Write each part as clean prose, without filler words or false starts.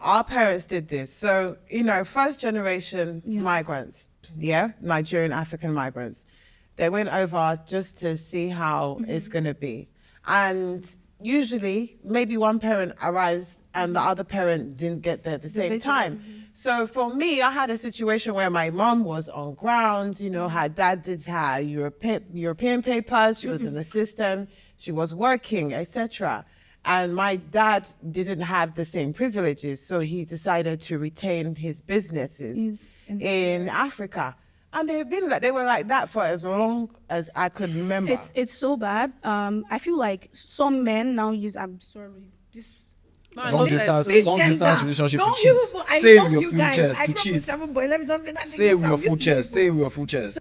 our parents did this. So, first generation migrants, Nigerian African migrants, they went over just to see how it's going to be. And usually maybe one parent arrives and the other parent didn't get there at the same time. So for me, I had a situation where my mom was on ground, her dad did her European papers, she was in the system, she was working, etc. And my dad didn't have the same privileges, so he decided to retain his businesses in Africa. And they were like that for as long as I could remember. It's so bad. I feel like some men now use, I'm sorry, this long distance relationship Don't to cheat. Say with your full chest to cheat. Let me just say that. Say with your full chest. Say with your full chest.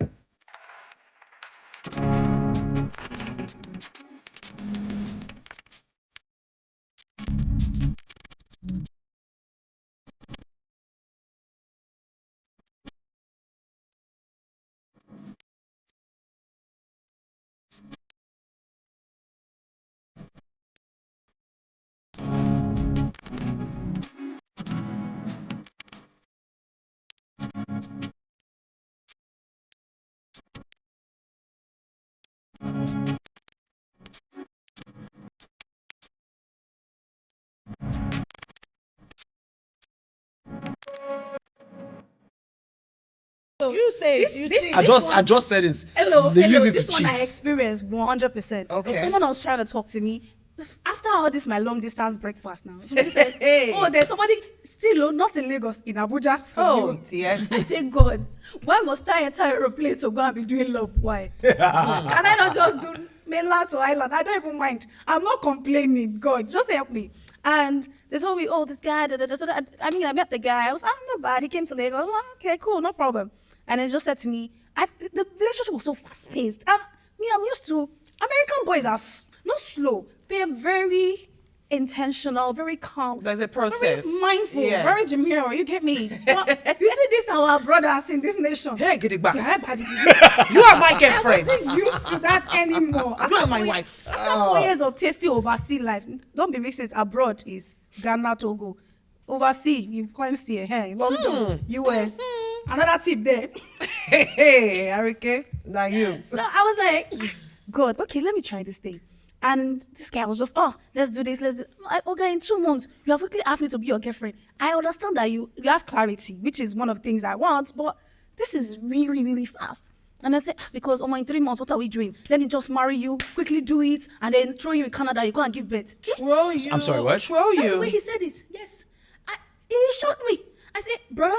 You say it. You think. I just said it. Hello, They use it this to one cheat. I experienced 100%. Okay. If someone was trying to talk to me, after all this, my long distance breakfast now. Somebody said, oh, there's somebody still not in Lagos, in Abuja. Oh, you. dear. I said, God, why must I enter aeroplane to go and be doing love? Why? Can I not just do mainland to island? I don't even mind. I'm not complaining. God, just help me. And they told me, oh, this guy, So I met the guy. I was, not bad. He came to Lagos. Well, okay, cool, no problem. And he just said to me, the relationship was so fast-paced. I'm used to, American boys are not slow. They're very intentional, very calm. There's a process. Very mindful, Yes. very demure. You get me? Well, you see, this our brothers in this nation. Hey, get it back. Yeah, You are my I girlfriend. wasn't used to that anymore. You are my wife. After 4 years of tasting overseas life, don't be mixed it. Abroad is Ghana, Togo. Overseas, you climb here, hey, London, US. Another tip there. Hey, Arike, now you. So I was like, God, okay, let me try this thing. And this guy was just, let's do this, let's do okay, in 2 months, you have quickly asked me to be your girlfriend. I understand that you have clarity, which is one of the things I want, but this is really, really fast. And I said, because in 3 months, what are we doing? Let me just marry you, quickly do it, and then throw you in Canada, you go and give birth. Throw you. I'm sorry, what? Throw That's the you. way he said it, yes. It shocked me. I said, brother,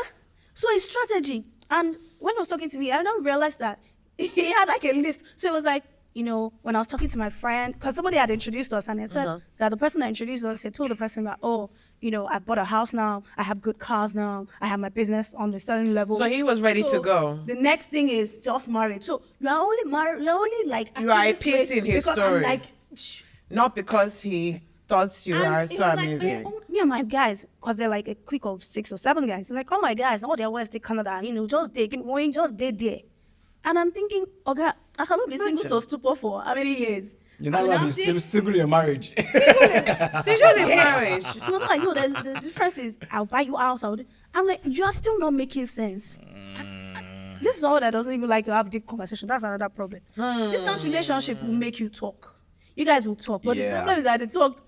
so it's strategy. And when he was talking to me, I don't realize that he had like a list. So it was like, when I was talking to my friend, because somebody had introduced us, and it said that the person that introduced us had told the person that, I bought a house now, I have good cars now, I have my business on a certain level. So he was ready to go. The next thing is just married. So you are only married, you're only like You are a acting this piece way in his because story. I'm like, Not because he thought you and are it so was like, amazing. me and my guys, because they're like a clique of 6 or 7 guys. They're like, oh my guys, all their wives take Canada, just they can going, just they there. And I'm thinking, okay, I cannot be single to stupor for how many years? You're not allowed to be single in your marriage. Single in marriage. He was like, no, the difference is I'll buy you a house. I'm like, you are still not making sense. This is all that doesn't even like to have deep conversation. That's another problem. Distance relationship will make you talk. You guys will talk, but the problem is that they talk,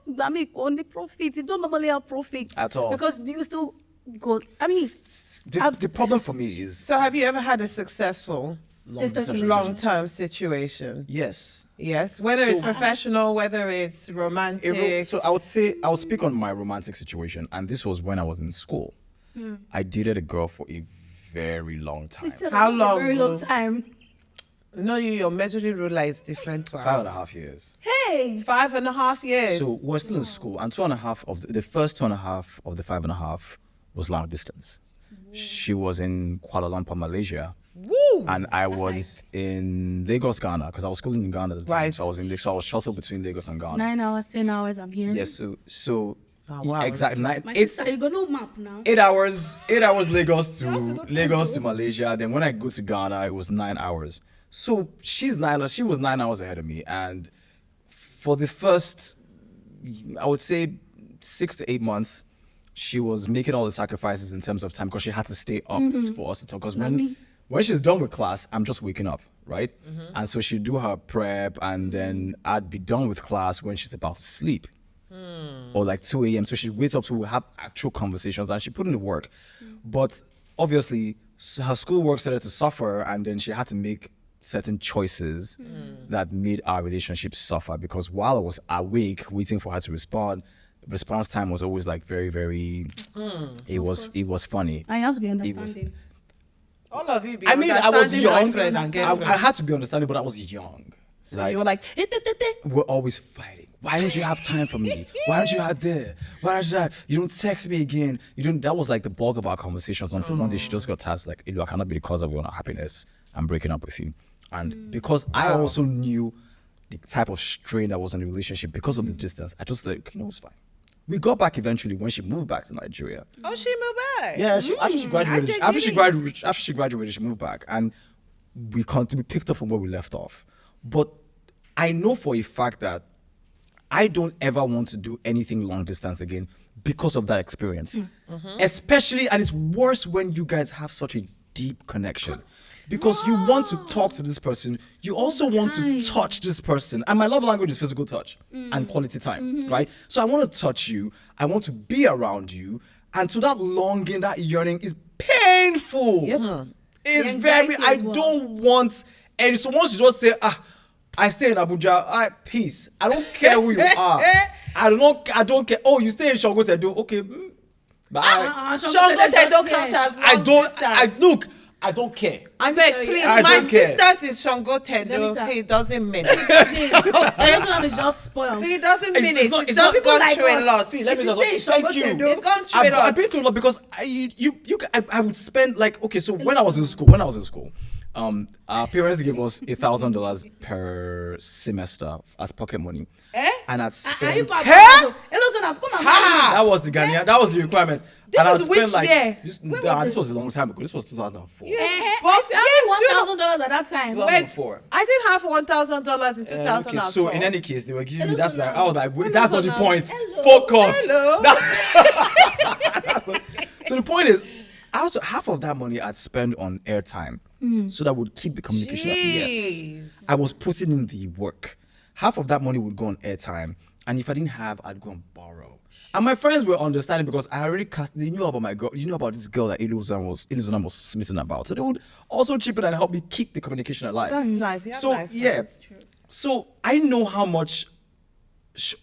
only profit. You don't normally have profit. At all. Because you still go, The problem for me is So have you ever had a successful long-term situation? yes. Yes, whether it's professional, whether it's romantic. So I would speak on my romantic situation, and this was when I was in school. I dated a girl for a very long time. How long, Very bro? long time. No, your measuring ruler is different. 5.5 years. Hey! 5.5 years. So we're still in school, and 2.5 of the first 2.5 of the 5.5 was long distance. She was in Kuala Lumpur, Malaysia. Woo! And I was in Lagos, Ghana, because I was schooling in Ghana at the time. Right. So I was shuttled between Lagos and Ghana. 9 hours, 10 hours, I'm here. Yes, so wow. exactly. My It's sister, you got no map now. 8 hours. 8 hours Lagos You have to to go to Lagos to school. Malaysia. Then when I go to Ghana, it was 9 hours. So she was 9 hours ahead of me, and for the first, I would say 6 to 8 months, she was making all the sacrifices in terms of time because she had to stay up for us to talk. Because when she's done with class, I'm just waking up, right? And so she'd do her prep, and then I'd be done with class when she's about to sleep. Or like 2 a.m. So she waits up to have actual conversations, and she put in the work. But obviously, her schoolwork started to suffer, and then she had to make certain choices that made our relationship suffer. Because while I was awake waiting for her to respond, response time was always like very, very. It was funny. I have to be understanding. All of you be I mean, I was understanding young. boyfriend and girlfriend. I had to be understanding, but I was young. So you were like, We're always fighting. Why don't you have time for me? Why don't you have this? Why don't you have, you don't text me again? You don't. That was like the bulk of our conversations until one day she just got tasked like, I cannot be the cause of your unhappiness. I'm breaking up with you. And because I also knew the type of strain that was in the relationship because of the distance, I just like, it's fine. We got back eventually when she moved back to Nigeria. oh, she moved back. Yeah, after she graduated, she moved back, and we picked up from where we left off. But I know for a fact that I don't ever want to do anything long distance again because of that experience. Especially, and it's worse when you guys have such a deep connection. Because you want to talk to this person, you also want to touch this person. And my love language is physical touch and quality time, right? So I want to touch you, I want to be around you, and so that longing, that yearning is painful. It's very, I don't want, and so once you just say, I stay in Abuja, peace. I don't care who you are. I don't care. Oh, you stay in Shangotedo, okay. Bye. Shangotedo counts as long distance. Look, I don't care. I beg, please. I My don't care. sister's is Shangotedo. Venita. He doesn't mean it. This is just spoiled. He doesn't mean it. not- It's it's not just people gone like through a us. lot. See, let me If just you stay thank in you. Shangotedo, It's gone through a lot. I've been through a lot because I would spend like, okay, so when I was in school, our parents gave us $1,000 per semester as pocket money. And I'd Are you spend back? Huh? Hello, son, come on. that was the Ghanaian, that was the requirement. This and I'd is spend which like, year? This was a long time ago. This was 2004. But If you had $1,000 at that time, Wait, 2004. I didn't have $1,000 in 2004. Okay, so in any case, they were giving me, Hello, that's like, Sonam. I was like, wait, that's not the Sonam. point. Hello. Focus. Hello. So the point is, half of that money I'd spend on airtime, so that would keep the communication. Yes, Jeez. I was putting in the work. Half of that money would go on airtime, and if I didn't have, I'd go and borrow. And my friends were understanding because I already they knew about my girl. You knew about this girl that Iluzan was smitten about. So they would also chip in and help me keep the communication alive. That's nice. You have So nice yeah, friends. so I know how much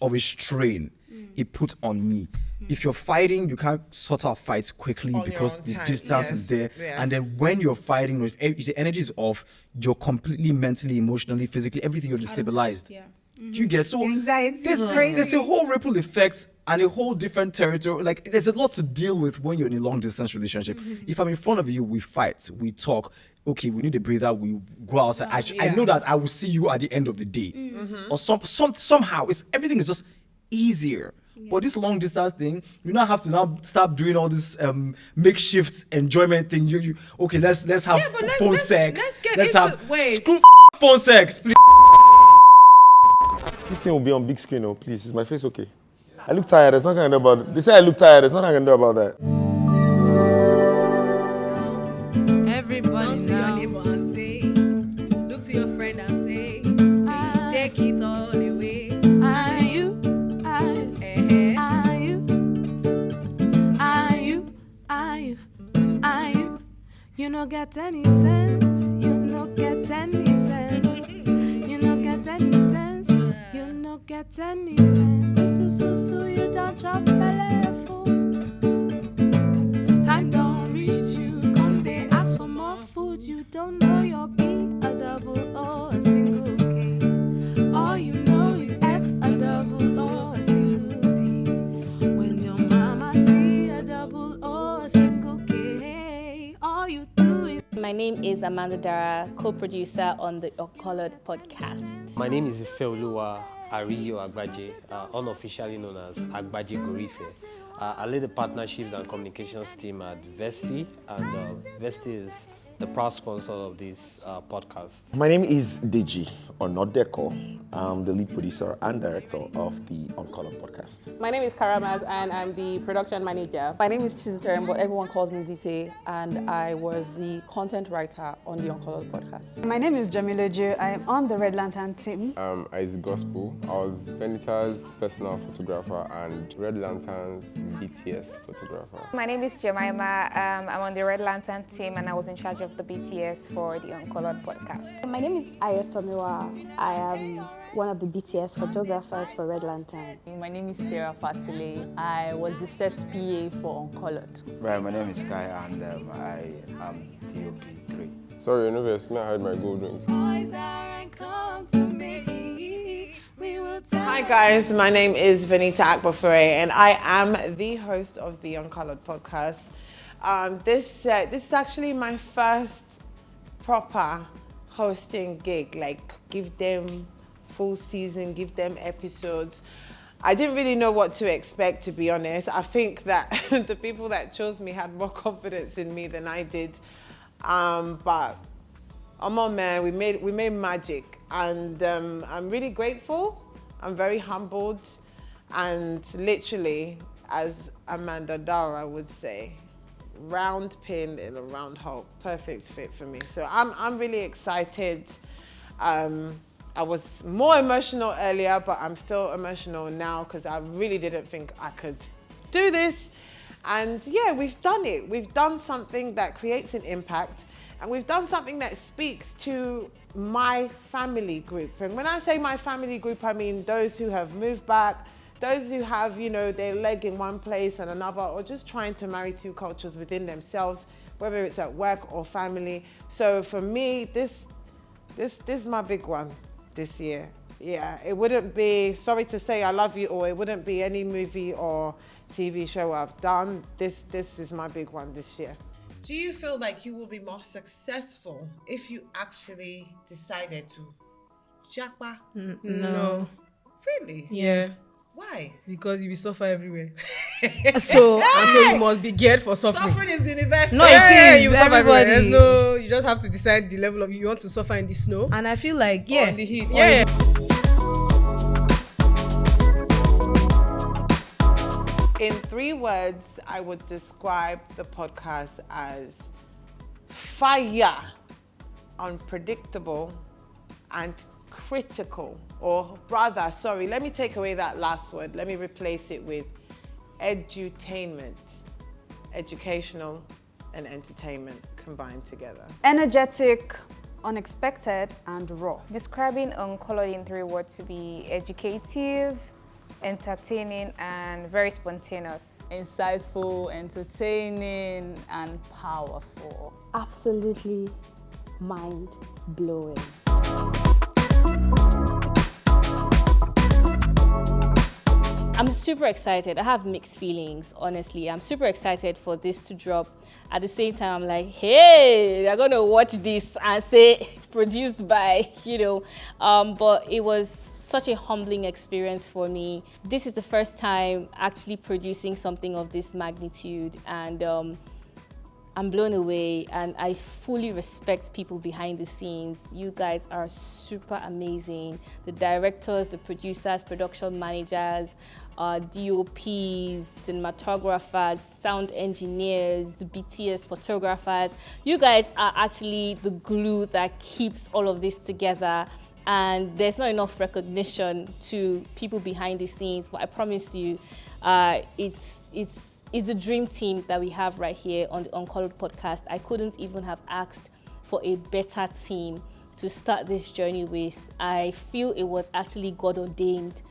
of a strain it put on me. If you're fighting, you can't sort out fights quickly On your because own the time. distance is there. Yes. And then when you're fighting, if the energy is off, you're completely mentally, emotionally, physically, everything, you're destabilized. yeah. Do you get so? Anxiety There's, is there's crazy. a whole ripple effect and a whole different territory. Like there's a lot to deal with when you're in a long distance relationship. If I'm in front of you, we fight, we talk. Okay, we need a breather. We go outside. I know that I will see you at the end of the day, or somehow everything is just easier. But this long distance thing, you now have to now start doing all this makeshift enjoyment thing. You okay? Let's have but phone let's sex. get into- have wait. screw phone sex, please. This thing will be on big screen, oh, please. Is my face okay? I look tired. There's nothing I can do about it. They say I look tired. There's nothing I can do about that. Everybody to your neighbor and say, look to your friend and say, take it all the way. Are you? You no get any sense. You no get any sense. You no get any sense. You no get any sense. So, you don't chop belly full. Time don't reach you. Come they ask for more food. You don't know your B, a double O, a single K. All you know is F, a double O, a single D. When your mama see a double O, a single K, all you do is. My name is Amanda Dara, co-producer on the Uncolored podcast. My name is Ifeoluwa Ariyo Agbaje, unofficially known as Agbaje Gorite. I lead the partnerships and communications team at Vesti, and Vesti is the proud sponsor of this podcast. My name is Deji Onodeko. I'm the lead producer and director of the Uncolored podcast. My name is Karamaz and I'm the production manager. My name is Chizitere, but everyone calls me Zite, and I was the content writer on the Uncolored podcast. My name is Jamila Ju. I am on the Red Lantern team. Is Gospel. I was VENITA's personal photographer and Red Lantern's BTS photographer. My name is Jemima. I'm on the Red Lantern team and I was in charge of the BTS for the Uncolored podcast. My name is Ayotomiwa. I am one of the BTS photographers for Red Lantern. My name is Sarah Fatile. I was the set PA for Uncolored. Right, my name is Kai and I am DOP3. Sorry, Universe, may I hide my gold ring? Hi guys, my name is VENITA AKPOFURE and I am the host of the Uncolored podcast. This is actually my first proper hosting gig, like give them full season, give them episodes. I didn't really know what to expect, to be honest. I think that the people that chose me had more confidence in me than I did. But I'm on, man, we made magic, and I'm really grateful. I'm very humbled, and literally, as Amanda Dara would say, round pin in a round hole, perfect fit for me. So I'm really excited. I was more emotional earlier, but I'm still emotional now because I really didn't think I could do this. And yeah, we've done it. We've done something that creates an impact, and we've done something that speaks to my family group. And when I say my family group, I mean those who have moved back, those who have, you know, their leg in one place and another, or just trying to marry two cultures within themselves, whether it's at work or family. So for me, this is my big one this year. Yeah, it wouldn't be, sorry to say I love you, or it wouldn't be any movie or TV show I've done. This is my big one this year. Do you feel like you will be more successful if you actually decided to japa? No. Really? Yeah. Why? Because you will suffer everywhere. So you must be geared for suffering. Suffering is universal. No, it is. You Suffer everywhere. There's no, you just have to decide the level of you want to suffer in the snow. And I feel like, yeah. Or in the heat. Yeah. In 3 words, I would describe the podcast as fire, unpredictable, and critical. Or rather, sorry, let me take away that last word. Let me replace it with edutainment. Educational and entertainment combined together. Energetic, unexpected, and raw. Describing Uncolored in 3 words to be educative, entertaining, and very spontaneous. Insightful, entertaining, and powerful. Absolutely mind-blowing. I'm super excited. I have mixed feelings, honestly. I'm super excited for this to drop. At the same time, I'm like, hey, they're gonna watch this and say produced by, but it was such a humbling experience for me. This is the first time actually producing something of this magnitude, and I'm blown away, and I fully respect people behind the scenes. You guys are super amazing. The directors, the producers, production managers, DOPs, cinematographers, sound engineers, the BTS photographers. You guys are actually the glue that keeps all of this together. And there's not enough recognition to people behind the scenes, but I promise you, it's the dream team that we have right here on the Uncolored podcast. I couldn't even have asked for a better team to start this journey with. I feel it was actually God ordained.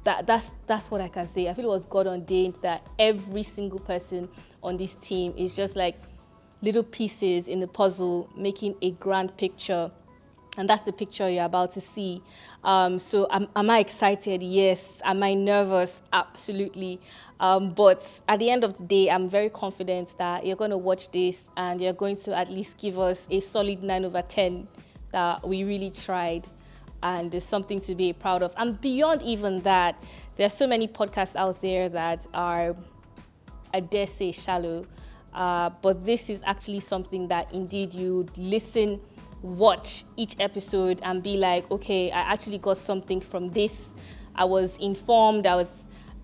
That's what I can say. I feel it was God ordained that every single person on this team is just like little pieces in the puzzle making a grand picture. And that's the picture you're about to see. So am I excited? Yes. Am I nervous? Absolutely. But at the end of the day, I'm very confident that you're going to watch this and you're going to at least give us a solid 9/10 that we really tried. And there's something to be proud of. And beyond even that, there's so many podcasts out there that are, I dare say, shallow. But this is actually something that indeed you listen, watch each episode and be like, okay, I actually got something from this. I was informed, I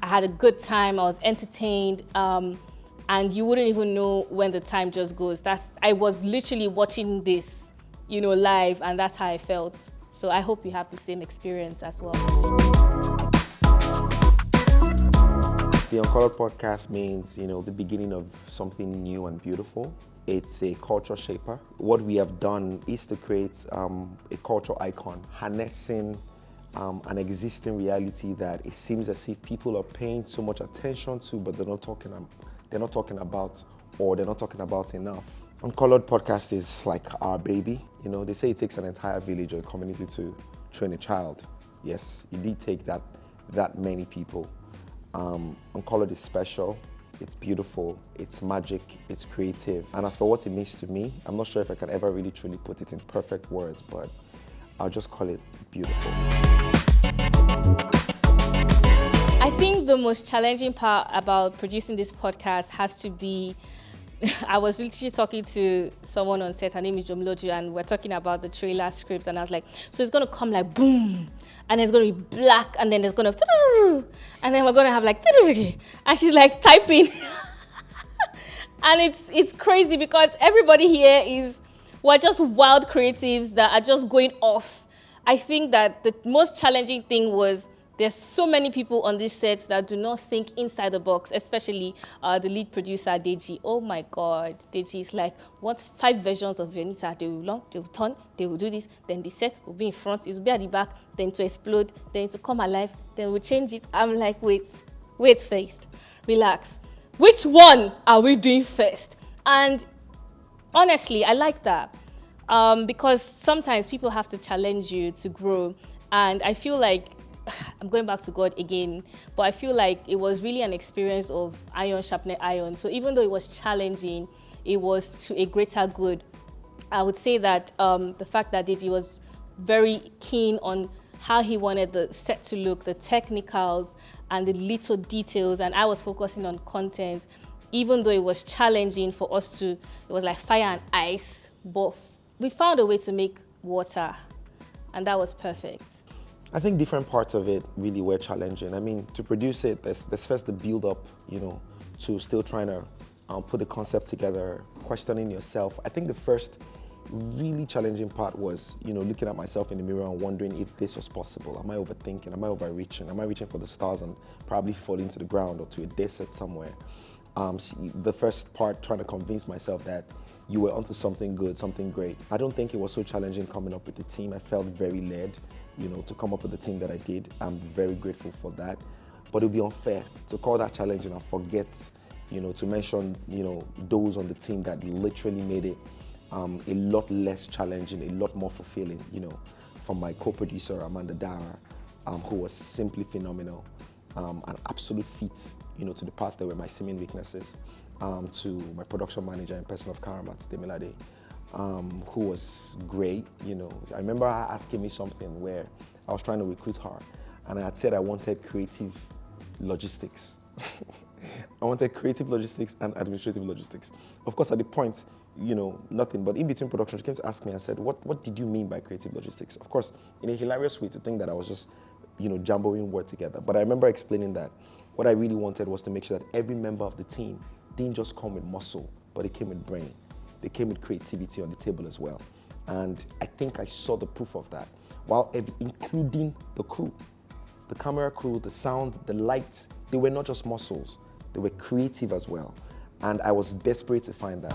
had a good time, I was entertained, and you wouldn't even know when the time just goes. I was literally watching this, live, and that's how I felt. So I hope you have the same experience as well. The Uncolored podcast means, the beginning of something new and beautiful. It's a culture shaper. What we have done is to create a culture icon, harnessing an existing reality that it seems as if people are paying so much attention to, but they're not talking about, or they're not talking about enough. Uncolored podcast is like our baby. They say it takes an entire village or a community to train a child. Yes, it did take that many people. Uncolored is special, it's beautiful, it's magic, it's creative. And as for what it means to me, I'm not sure if I can ever really truly put it in perfect words, but I'll just call it beautiful. I think the most challenging part about producing this podcast has to be, I was literally talking to someone on set, her name is Jomloju, and we're talking about the trailer script, and I was like, so it's gonna come like boom, and it's gonna be black, and then there's gonna, and then we're gonna have like, and she's like typing. And it's crazy because everybody here we're just wild creatives that are just going off. I think that the most challenging thing was there's so many people on this set that do not think inside the box, especially the lead producer, Deji. Oh my God, Deji is like, what's 5 versions of Venita? They will launch, they will turn, they will do this, then the set will be in front, it will be at the back, then to explode, then to come alive, then we'll change it. I'm like, wait first, relax. Which one are we doing first? And honestly, I like that because sometimes people have to challenge you to grow. And I feel like, I'm going back to God again, but I feel like it was really an experience of iron sharpening iron. So even though it was challenging, it was to a greater good. I would say that the fact that Deji was very keen on how he wanted the set to look, the technicals and the little details, and I was focusing on content, even though it was challenging for us it was like fire and ice, but we found a way to make water, and that was perfect. I think different parts of it really were challenging. I mean, to produce it, there's first the build up, to still trying to put the concept together, questioning yourself. I think the first really challenging part was, looking at myself in the mirror and wondering if this was possible. Am I overthinking? Am I overreaching? Am I reaching for the stars and probably falling to the ground or to a desert somewhere? The first part, trying to convince myself that you were onto something good, something great. I don't think it was so challenging coming up with the team. I felt very led, to come up with the team that I did. I'm very grateful for that. But it would be unfair to call that challenging and forget, to mention, those on the team that literally made it a lot less challenging, a lot more fulfilling, from my co-producer, Dara, who was simply phenomenal, an absolute feat, to the parts that were my seeming weaknesses, to my production manager and person of Karamat, Demilade, who was great, I remember her asking me something where I was trying to recruit her, and I had said I wanted creative logistics. I wanted creative logistics and administrative logistics. Of course, at the point, nothing, but in between production, she came to ask me and said, what did you mean by creative logistics? Of course, in a hilarious way to think that I was just, jumblering words together. But I remember explaining that what I really wanted was to make sure that every member of the team didn't just come with muscle, but they came with brain. They came with creativity on the table as well. And I think I saw the proof of that, while including the crew. The camera crew, the sound, the lights, they were not just muscles, they were creative as well. And I was desperate to find that.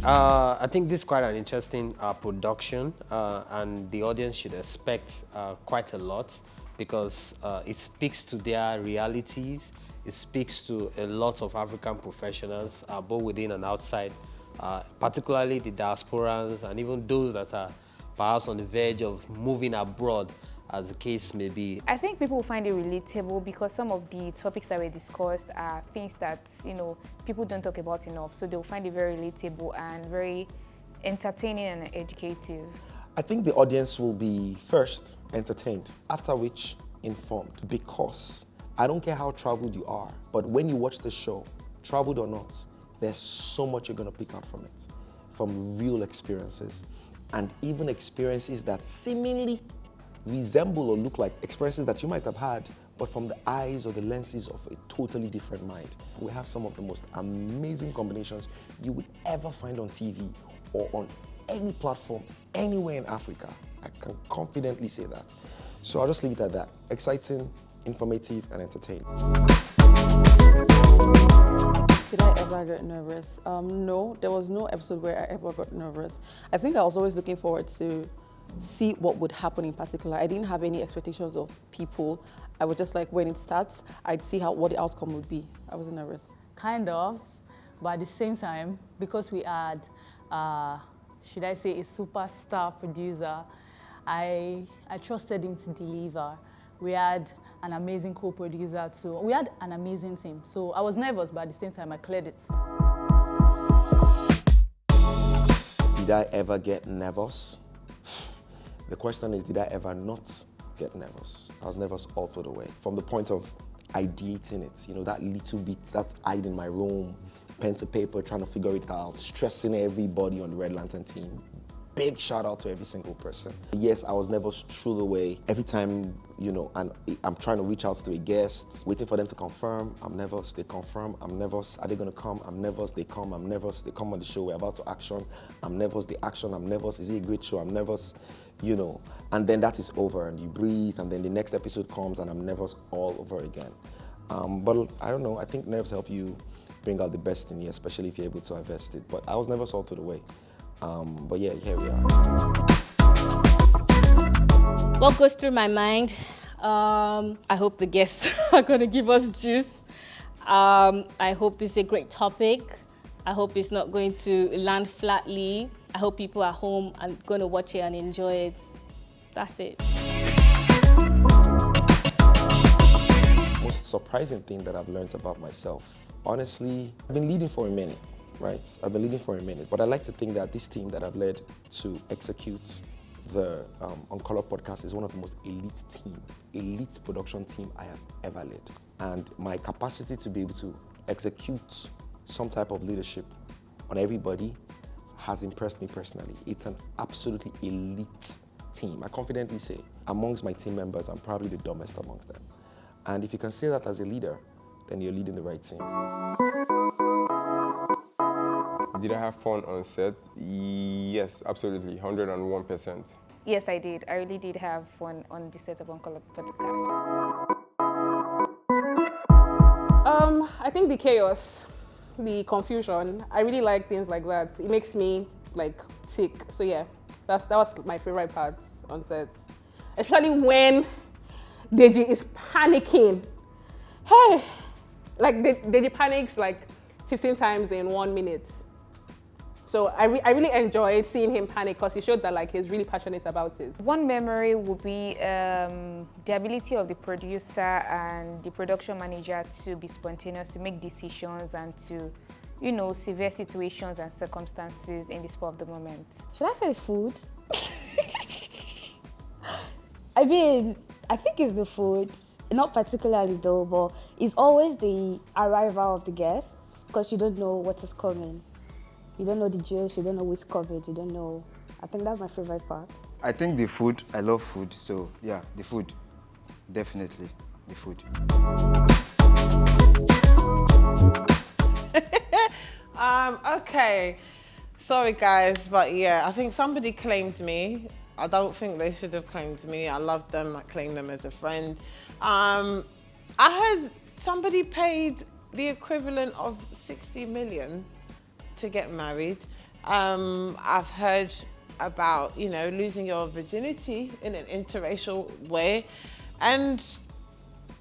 I think this is quite an interesting production, and the audience should expect quite a lot because it speaks to their realities. It speaks to a lot of African professionals, both within and outside, particularly the diasporans and even those that are perhaps on the verge of moving abroad, as the case may be. I think people will find it relatable because some of the topics that were discussed are things that, people don't talk about enough. So they'll find it very relatable and very entertaining and educative. I think the audience will be first entertained, after which informed, because I don't care how traveled you are, but when you watch the show, traveled or not, there's so much you're gonna pick out from it, from real experiences, and even experiences that seemingly resemble or look like experiences that you might have had, but from the eyes or the lenses of a totally different mind. We have some of the most amazing combinations you would ever find on TV or on any platform, anywhere in Africa. I can confidently say that. So I'll just leave it at that. Exciting, informative, and entertaining. Did I ever get nervous? No, there was no episode where I ever got nervous. I think I was always looking forward to see what would happen in particular. I didn't have any expectations of people. I was just like, when it starts, I'd see what the outcome would be. I wasn't nervous. Kind of, but at the same time, because we had, should I say, a superstar producer, I trusted him to deliver. We had an amazing co-producer too. We had an amazing team. So I was nervous, but at the same time, I cleared it. Did I ever get nervous? The question is, did I ever not get nervous? I was nervous all through the way. From the point of ideating it, you know, that little bit, that hide in my room, pen to paper, trying to figure it out, stressing everybody on the Red Lantern team. Big shout out to every single person. Yes, I was nervous through the way. Every time, you know, and I'm trying to reach out to a guest, waiting for them to confirm. I'm nervous, they confirm. I'm nervous, are they gonna come? I'm nervous, they come. I'm nervous, they come on the show, we're about to action. I'm nervous, the action, I'm nervous. Is it a great show? I'm nervous, you know. And then that is over and you breathe and then the next episode comes and I'm nervous all over again. But I don't know, I think nerves help you bring out the best in you, especially if you're able to invest it. But I was nervous all through the way. But yeah, here we are. What goes through my mind? I hope the guests are going to give us juice. I hope this is a great topic. I hope it's not going to land flatly. I hope people at home are going to watch it and enjoy it. That's it. Most surprising thing that I've learned about myself. Honestly, I've been leading for a minute, right? I've been leading for a minute, but I like to think that this team that I've led to execute the Uncolored podcast is one of the most elite production team I have ever led. And my capacity to be able to execute some type of leadership on everybody has impressed me personally. It's an absolutely elite team. I confidently say, amongst my team members, I'm probably the dumbest amongst them. And if you can say that as a leader, then you're leading the right team. Did I have fun on set? Yes, absolutely, 101%. Yes, I did. I really did have fun on the set of Uncolored podcast. I think the chaos, the confusion, I really like things like that. It makes me like sick. So yeah, that was my favorite part on set. Especially when Deji is panicking. Hey, like Deji panics like 15 times in 1 minute. So I really enjoyed seeing him panic because he showed that like he's really passionate about it. One memory would be the ability of the producer and the production manager to be spontaneous, to make decisions and to, you know, severe situations and circumstances in the spur of the moment. Should I say food? I mean, I think it's the food. Not particularly though, but it's always the arrival of the guests because you don't know what is coming. You don't know the juice, you don't know what's covered, you don't know. I think that's my favorite part. I think the food, I love food, so yeah, the food, definitely the food. Okay, sorry guys, but yeah, I think somebody claimed me. I don't think they should have claimed me. I love them, I claim them as a friend. I heard somebody paid the equivalent of 60 million to get married. I've heard about, you know, losing your virginity in an interracial way. And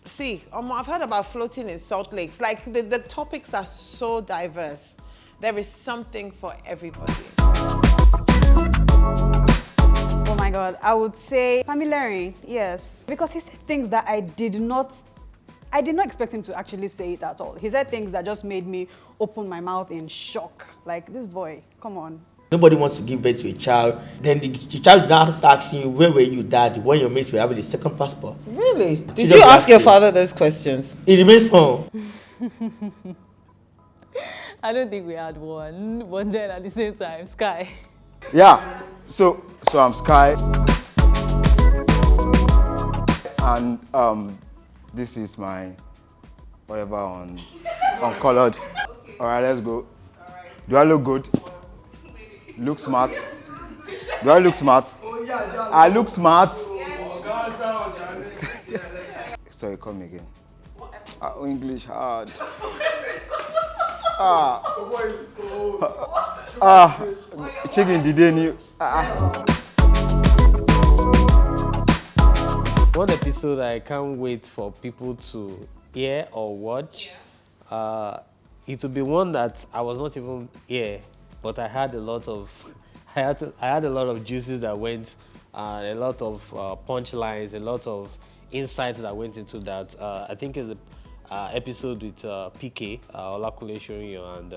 see, I've heard about floating in salt lakes. Like the topics are so diverse. There is something for everybody. Oh my God, I would say Pamilari, yes. Because he said things that I did not expect him to actually say it at all. He said things that just made me open my mouth in shock. Like, this boy, come on. Nobody wants to give birth to a child. Then the child now starts asking you, where were you, dad, when your mates were having a second passport? Really? Did you ask your father those questions? It remains small. I don't think we had one, but then at the same time, Sky. Yeah, so I'm Sky, and this is my whatever on Uncolored. All right, let's go. Do I look good? Look smart. Do I look smart? I look smart. Sorry, come again. English hard. Chicken didn't you? One episode I can't wait for people to hear or watch. It will be one that I was not even here, but I had a lot of, I had a lot of juices that went, a lot of punchlines, a lot of insights that went into that. I think it's an episode with PK, Olakunle Shorinyo, and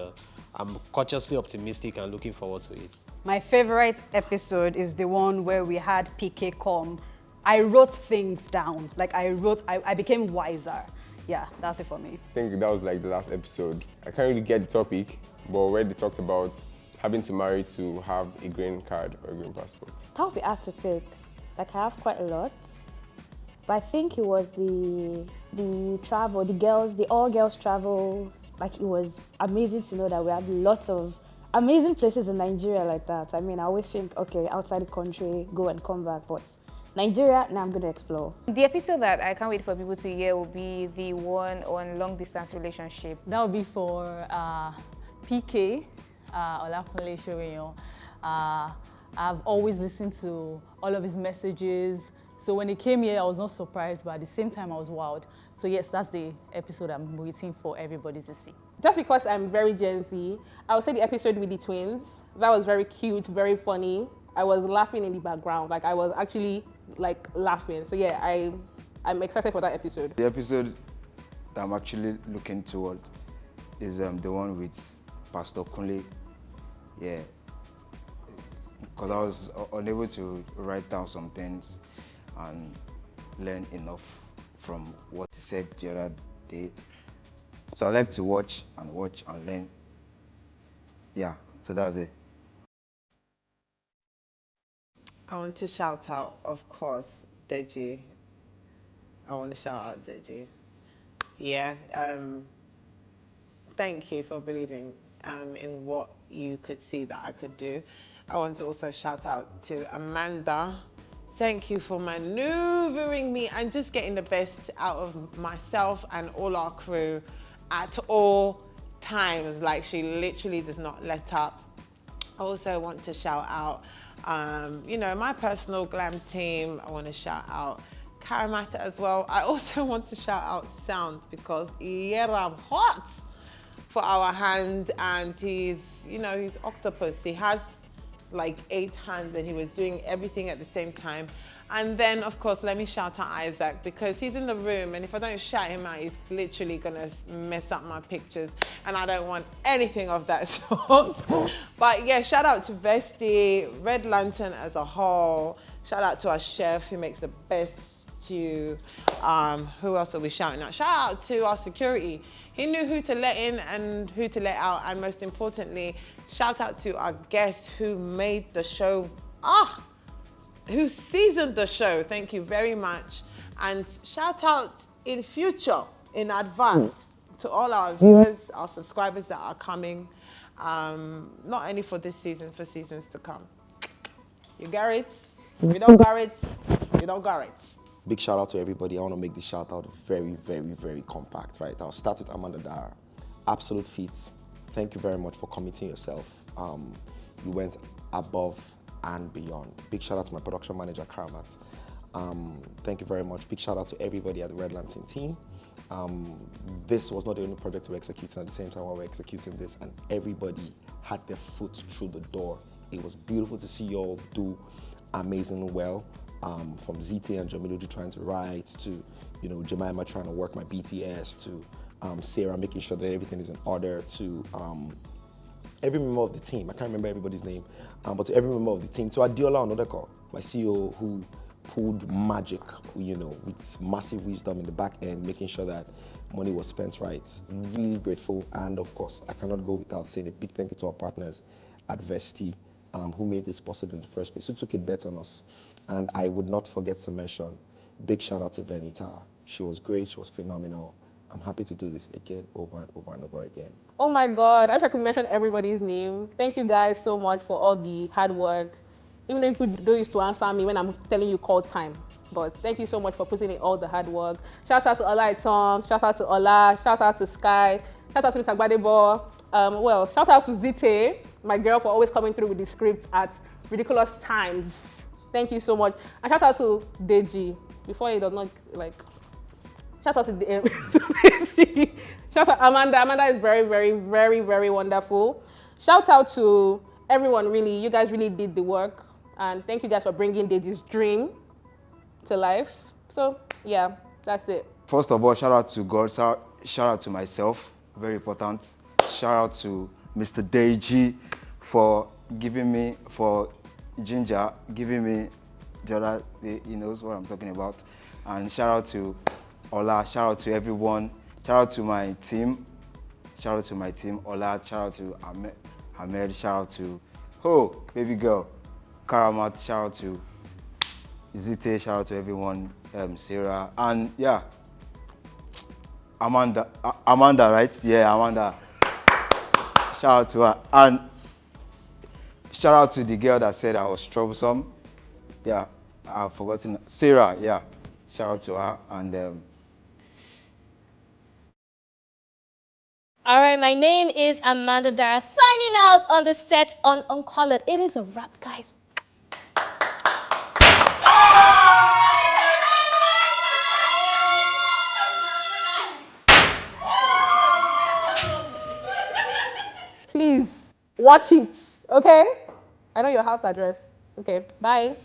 I'm cautiously optimistic and looking forward to it. My favorite episode is the one where we had PK come. I wrote things down. Like I became wiser. Yeah, that's it for me. I think that was like the last episode. I can't really get the topic, but where they talked about having to marry to have a green card or a green passport. That would be hard to pick. Like I have quite a lot. But I think it was the travel, the all girls travel. Like it was amazing to know that we had lots of amazing places in Nigeria like that. I mean, I always think, okay, outside the country, go and come back, but Nigeria, now I'm going to explore. The episode that I can't wait for people to hear will be the one on long distance relationship. That would be for PK, Olakunle Shorinyo. I've always listened to all of his messages. So when he came here, I was not surprised, but at the same time, I was wowed. So yes, that's the episode I'm waiting for everybody to see. Just because I'm very Gen Z, I would say the episode with the twins. That was very cute, very funny. I was laughing in the background. Like I was actually like laughing. So yeah, I'm excited for that episode. The episode that I'm actually looking toward is the one with Pastor Kunle. Yeah, because I was unable to write down some things and learn enough from what he said the other day. So I like to watch and learn. Yeah, so that's it. I want to shout out, of course, Deji. I want to shout out Deji. Yeah, thank you for believing in what you could see that I could do. I want to also shout out to Amanda. Thank you for maneuvering me and just getting the best out of myself and all our crew at all times. Like, she literally does not let up. I also want to shout out you know, my personal glam team. I want to shout out Karamata as well. I also want to shout out Sound, because I'm hot for our hand, and he's, you know, he's octopus. He has like 8 hands and he was doing everything at the same time. And then, of course, let me shout out Isaac, because he's in the room, and if I don't shout him out, he's literally gonna mess up my pictures, and I don't want anything of that sort. But yeah, shout out to Vesti, Red Lantern as a whole. Shout out to our chef who makes the best stew. Who else are we shouting out? Shout out to our security. He knew who to let in and who to let out, and most importantly, shout out to our guests who made the show, who seasoned the show. Thank you very much. And shout out in future, in advance, to all our viewers, our subscribers that are coming, not only for this season, for seasons to come. You got it? If you don't got it, you don't got it. Big shout out to everybody. I want to make this shout out very, very, very compact, right? I'll start with Amanda Dara. Absolute feats. Thank you very much for committing yourself. You went above and beyond. Big shout out to my production manager, Karamat. Thank you very much. Big shout out to everybody at the Red Lantern team. This was not the only project we're executing at the same time while we're executing this, and everybody had their foot through the door. It was beautiful to see you all do amazingly well. From ZT and Jamiludu trying to write, to, you know, Jemima trying to work my BTS, to Sarah making sure that everything is in order, to every member of the team, I can't remember everybody's name, but to every member of the team, to Adiola Onodeko, my CEO, who pulled magic, with massive wisdom in the back end, making sure that money was spent right. Really grateful, and of course, I cannot go without saying a big thank you to our partners at Vesti, who made this possible in the first place, who took a bet on us. And I would not forget to mention, big shout out to Venita. She was great, she was phenomenal. I'm happy to do this again, over and over and over again. Oh my God, I wish I could mention everybody's name. Thank you guys so much for all the hard work. Even if you don't used to answer me when I'm telling you call time. But thank you so much for putting in all the hard work. Shout out to Ola Itong, shout out to Ola, shout out to Sky, shout out to Mr. Gbadebo. Shout out to Zite, my girl, for always coming through with the script at ridiculous times. Thank you so much. And shout out to Deji, before he does not shout out to Deji. Shout out Amanda. Amanda is very, very, very, very wonderful. Shout out to everyone, really. You guys really did the work. And thank you guys for bringing Deji's dream to life. So, yeah, that's it. First of all, shout out to God, shout out to myself, very important. Shout out to Mr. Deji for Ginger, giving me the other, he knows what I'm talking about. And shout out to Ola, shout out to everyone, shout out to my team, Ola, shout out to Ahmed, shout out to, baby girl, Karamat, shout out to Zite, shout out to everyone, Sarah, and yeah, Amanda, right? Yeah, Amanda. Shout out to her. And shout out to the girl that said I was troublesome. Yeah, I've forgotten. Sarah, yeah. Shout out to her. And All right, my name is Amanda Dara, signing out on the set on Uncolored. It is a wrap, guys. Please, watch it, okay? I know your house address. Okay, bye.